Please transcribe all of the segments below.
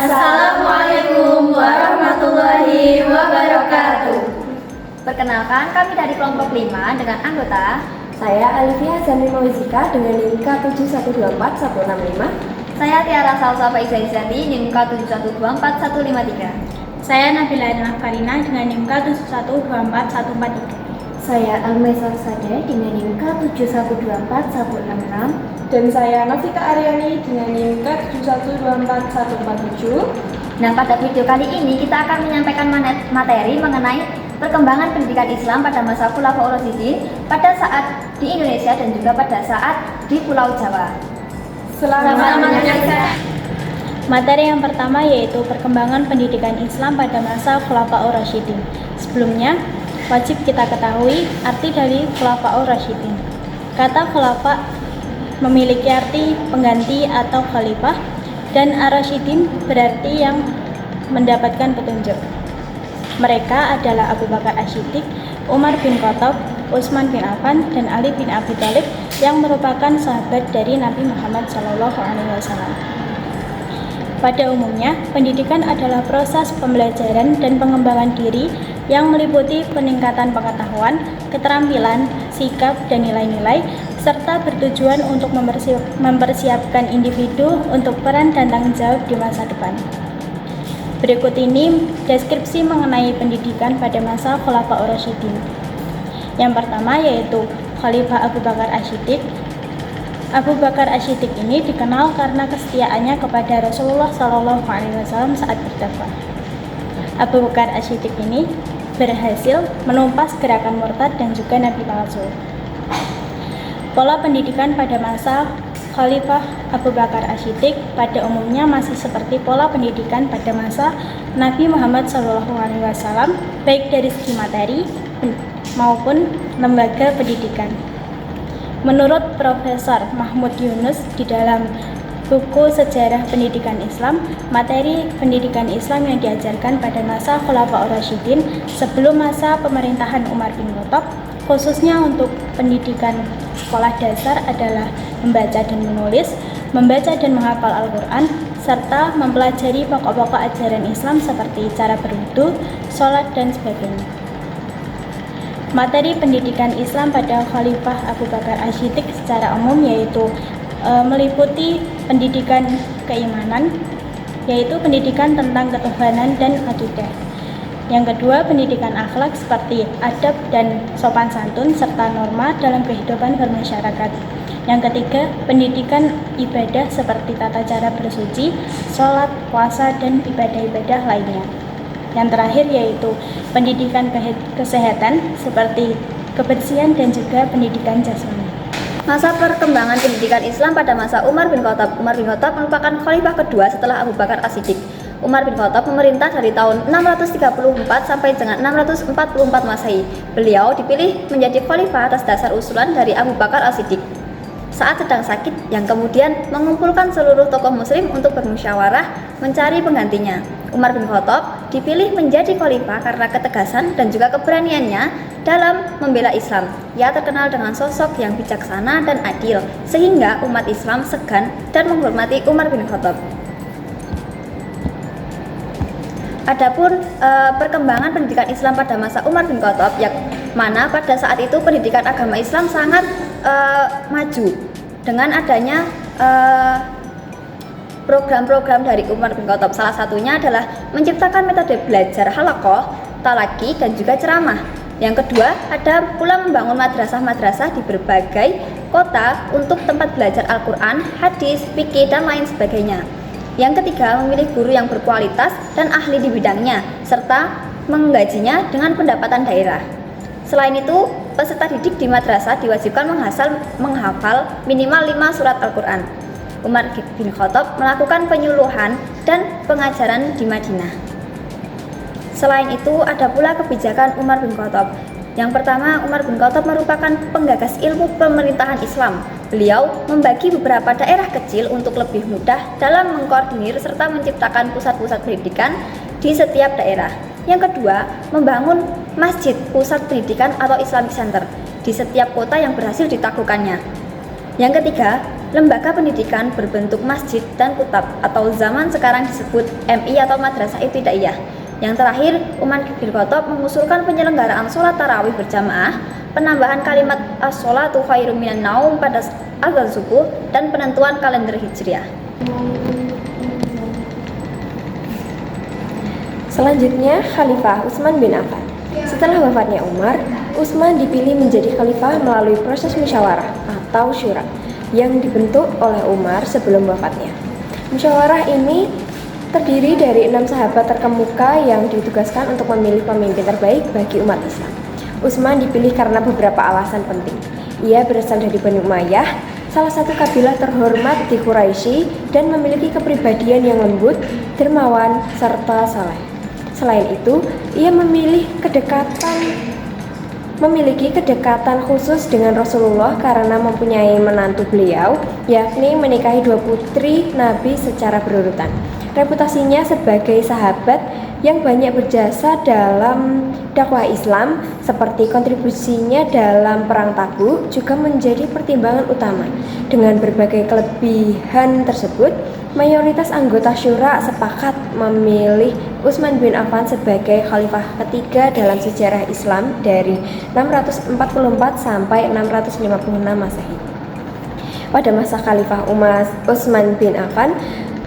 Assalamualaikum warahmatullahi wabarakatuh. Perkenalkan, kami dari kelompok 5 dengan anggota saya Alifia Zanima Wizika dengan NIM K7124-165. Saya Tiara Salsa Faizalizati NIM K7124-153. Saya Nabila Karina dengan NIM K7124-143. Saya Almesa Sade dengan NIM K7124-166. Dan saya Novita Aryani dengan NIM K7124-147. Nah, pada video kali ini kita akan menyampaikan materi mengenai perkembangan pendidikan Islam pada masa Khulafaur Rasyidin pada saat di Indonesia dan juga pada saat di Pulau Jawa. Selamat menyaksikan. Materi yang pertama yaitu perkembangan pendidikan Islam pada masa Khulafaur Rasyidin. Sebelumnya, wajib kita ketahui arti dari Khulafaur Rasyidin. Kata khulafa memiliki arti pengganti atau khalifah, dan ar-Rasyidin berarti yang mendapatkan petunjuk. Mereka adalah Abu Bakar As-Siddiq, Umar bin Khattab, Utsman bin Affan, dan Ali bin Abi Thalib yang merupakan sahabat dari Nabi Muhammad SAW. Pada umumnya, pendidikan adalah proses pembelajaran dan pengembangan diri yang meliputi peningkatan pengetahuan, keterampilan, sikap, dan nilai-nilai, serta bertujuan untuk mempersiapkan individu untuk peran dan tanggung jawab di masa depan. Berikut ini deskripsi mengenai pendidikan pada masa Khulafaur Rasyidin. Yang pertama yaitu Khalifah Abu Bakar As-Siddiq. Abu Bakar As-Siddiq ini dikenal karena kesetiaannya kepada Rasulullah SAW saat berdakwah. Abu Bakar As-Siddiq ini berhasil menumpas gerakan murtad dan juga nabi palsu. Pola pendidikan pada masa Khalifah Abu Bakar As-Siddiq pada umumnya masih seperti pola pendidikan pada masa Nabi Muhammad SAW, baik dari segi materi maupun lembaga pendidikan. Menurut Profesor Mahmud Yunus di dalam buku Sejarah Pendidikan Islam, materi pendidikan Islam yang diajarkan pada masa Khulafaur Rasyidin sebelum masa pemerintahan Umar bin Khattab, khususnya untuk pendidikan sekolah dasar adalah membaca dan menulis, membaca dan menghafal Al-Quran, serta mempelajari pokok-pokok ajaran Islam seperti cara berwudu, sholat, dan sebagainya. Materi pendidikan Islam pada Khalifah Abu Bakar As-Siddiq secara umum yaitu meliputi pendidikan keimanan, yaitu pendidikan tentang ketuhanan dan akidah. Yang kedua, pendidikan akhlak seperti adab dan sopan santun serta norma dalam kehidupan bermasyarakat. Yang ketiga, pendidikan ibadah seperti tata cara bersuci, sholat, puasa, dan ibadah-ibadah lainnya. Yang terakhir yaitu pendidikan kesehatan seperti kebersihan dan juga pendidikan jasmani. masa perkembangan pendidikan Islam pada masa Umar bin Khattab. Umar bin Khattab merupakan khalifah kedua setelah Abu Bakar As-Siddiq. Umar bin Khattab memerintah dari tahun 634 sampai dengan 644 Masehi. Beliau dipilih menjadi khalifah atas dasar usulan dari Abu Bakar As-Siddiq saat sedang sakit, yang kemudian mengumpulkan seluruh tokoh muslim untuk bermusyawarah mencari penggantinya. Umar bin Khattab dipilih menjadi khalifah karena ketegasan dan juga keberaniannya dalam membela Islam. Ia terkenal dengan sosok yang bijaksana dan adil, sehingga umat Islam segan dan menghormati Umar bin Khattab. Adapun perkembangan pendidikan Islam pada masa Umar bin Khattab, yang mana pada saat itu pendidikan agama Islam sangat maju dengan adanya program-program dari Umar bin Khattab. Salah satunya adalah menciptakan metode belajar halaqah, talaki, dan juga ceramah. Yang kedua, ada pula membangun madrasah-madrasah di berbagai kota untuk tempat belajar Al-Quran, hadis, fikih, dan lain sebagainya. Yang ketiga, memilih guru yang berkualitas dan ahli di bidangnya, serta menggajinya dengan pendapatan daerah. Selain itu, peserta didik di madrasah diwajibkan menghafal minimal 5 surat Al-Quran. Umar bin Khattab melakukan penyuluhan dan pengajaran di Madinah. Selain itu, ada pula kebijakan Umar bin Khattab. Yang pertama, Umar bin Khattab merupakan penggagas ilmu pemerintahan Islam. Beliau membagi beberapa daerah kecil untuk lebih mudah dalam mengkoordinir serta menciptakan pusat-pusat pendidikan di setiap daerah. Yang kedua, membangun masjid pusat pendidikan atau Islamic Center di setiap kota yang berhasil ditaklukkannya. Yang ketiga, lembaga pendidikan berbentuk masjid dan kutab atau zaman sekarang disebut MI atau Madrasah Ibtidaiyah. Yang terakhir, Umar bin Khattab mengusulkan penyelenggaraan sholat tarawih berjamaah, penambahan kalimat as-sholatu khairum minan naum pada azan subuh, dan penentuan kalender Hijriah. Selanjutnya, Khalifah Utsman bin Affan. Setelah wafatnya Umar, Utsman dipilih menjadi khalifah melalui proses musyawarah atau syura yang dibentuk oleh Umar sebelum wafatnya. Musyawarah ini terdiri dari 6 sahabat terkemuka yang ditugaskan untuk memilih pemimpin terbaik bagi umat Islam. Utsman dipilih karena beberapa alasan penting. Ia berasal dari Bani Umayyah, salah satu kabilah terhormat di Quraisy, dan memiliki kepribadian yang lembut, dermawan, serta saleh. Selain itu, ia memiliki kedekatan khusus dengan Rasulullah karena mempunyai menantu beliau, yakni menikahi 2 putri Nabi secara berurutan. Reputasinya sebagai sahabat yang banyak berjasa dalam dakwah Islam, seperti kontribusinya dalam Perang Tabuk, juga menjadi pertimbangan utama. Dengan berbagai kelebihan tersebut, mayoritas anggota syura sepakat memilih Utsman bin Affan sebagai khalifah ketiga dalam sejarah Islam dari 644 sampai 656 Masehi. Pada masa Khalifah Utsman bin Affan,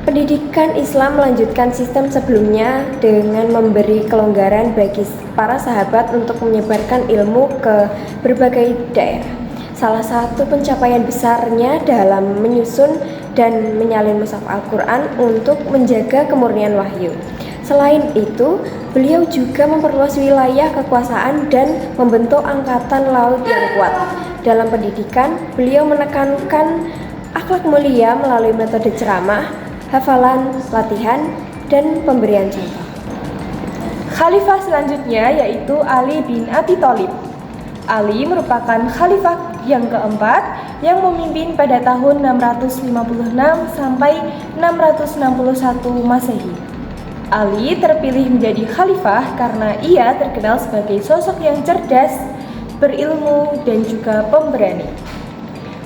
pendidikan Islam melanjutkan sistem sebelumnya dengan memberi kelonggaran bagi para sahabat untuk menyebarkan ilmu ke berbagai daerah. Salah satu pencapaian besarnya dalam menyusun dan menyalin mushaf Al-Quran untuk menjaga kemurnian wahyu. Selain itu, beliau juga memperluas wilayah kekuasaan dan membentuk angkatan laut yang kuat. Dalam pendidikan, beliau menekankan akhlak mulia melalui metode ceramah, hafalan, latihan, dan pemberian contoh. Khalifah selanjutnya yaitu Ali bin Abi Thalib. Ali merupakan khalifah yang keempat yang memimpin pada tahun 656 sampai 661 Masehi. Ali terpilih menjadi khalifah karena ia terkenal sebagai sosok yang cerdas, berilmu, dan juga pemberani.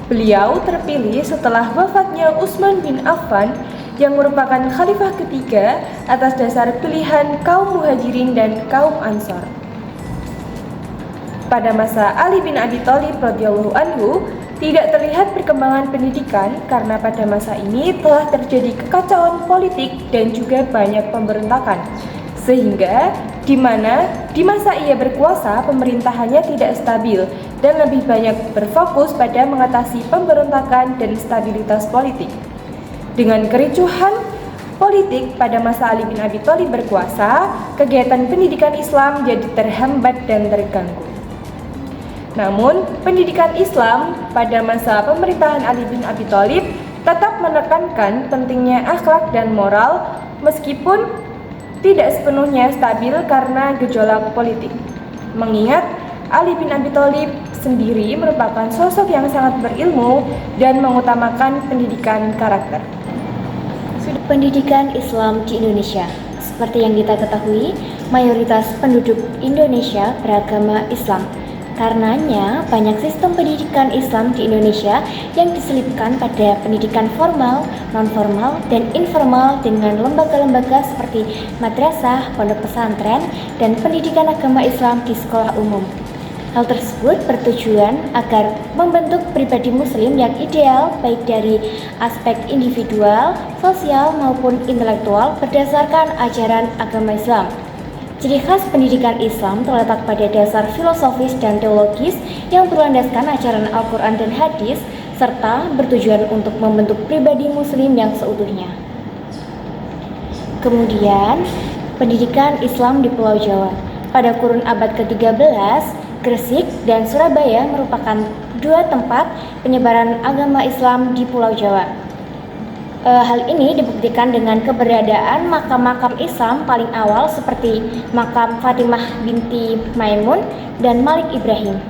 Beliau terpilih setelah wafatnya Utsman bin Affan yang merupakan khalifah ketiga atas dasar pilihan kaum Muhajirin dan kaum Ansor. Pada masa Ali bin Abi Thalib radhiyallahu anhu, tidak terlihat perkembangan pendidikan karena pada masa ini telah terjadi kekacauan politik dan juga banyak pemberontakan. Sehingga di masa ia berkuasa, pemerintahannya tidak stabil dan lebih banyak berfokus pada mengatasi pemberontakan dan stabilitas politik. Dengan kericuhan politik pada masa Ali bin Abi Thalib berkuasa, kegiatan pendidikan Islam jadi terhambat dan terganggu. Namun, pendidikan Islam pada masa pemerintahan Ali bin Abi Thalib tetap menekankan pentingnya akhlak dan moral meskipun tidak sepenuhnya stabil karena gejolak politik. Mengingat Ali bin Abi Thalib sendiri merupakan sosok yang sangat berilmu dan mengutamakan pendidikan karakter. Pendidikan Islam di Indonesia. Seperti yang kita ketahui, mayoritas penduduk Indonesia beragama Islam. Karenanya, banyak sistem pendidikan Islam di Indonesia yang diselipkan pada pendidikan formal, non-formal, dan informal dengan lembaga-lembaga seperti madrasah, pondok pesantren, dan pendidikan agama Islam di sekolah umum. Hal tersebut bertujuan agar membentuk pribadi muslim yang ideal baik dari aspek individual, sosial, maupun intelektual berdasarkan ajaran agama Islam. Ciri khas pendidikan Islam terletak pada dasar filosofis dan teologis yang berlandaskan ajaran Al-Quran dan hadis, serta bertujuan untuk membentuk pribadi muslim yang seutuhnya. Kemudian, pendidikan Islam di Pulau Jawa. Pada kurun abad ke-13, Gresik dan Surabaya merupakan dua tempat penyebaran agama Islam di Pulau Jawa. Hal ini dibuktikan dengan keberadaan makam-makam Islam paling awal seperti makam Fatimah binti Maimun dan Malik Ibrahim.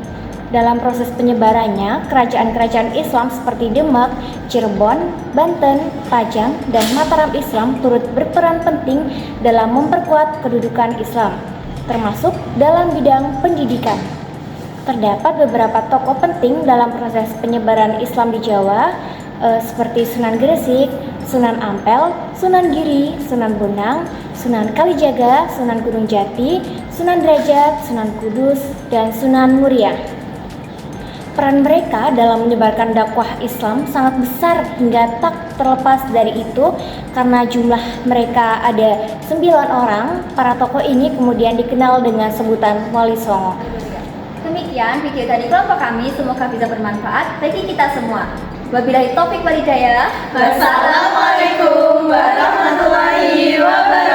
Dalam proses penyebarannya, kerajaan-kerajaan Islam seperti Demak, Cirebon, Banten, Pajang, dan Mataram Islam turut berperan penting dalam memperkuat kedudukan Islam, termasuk dalam bidang pendidikan. Terdapat beberapa tokoh penting dalam proses penyebaran Islam di Jawa, seperti Sunan Gresik, Sunan Ampel, Sunan Giri, Sunan Bonang, Sunan Kalijaga, Sunan Gunung Jati, Sunan Derajat, Sunan Kudus, dan Sunan Muria. Peran mereka dalam menyebarkan dakwah Islam sangat besar hingga tak terlepas dari itu karena jumlah mereka ada 9 orang. Para tokoh ini kemudian dikenal dengan sebutan Wali Songo. Demikian video dari kelompok kami, semoga bisa bermanfaat bagi kita semua. Wabillahi taufik wal hidayah. Wassalamualaikum warahmatullahi wabarakatuh.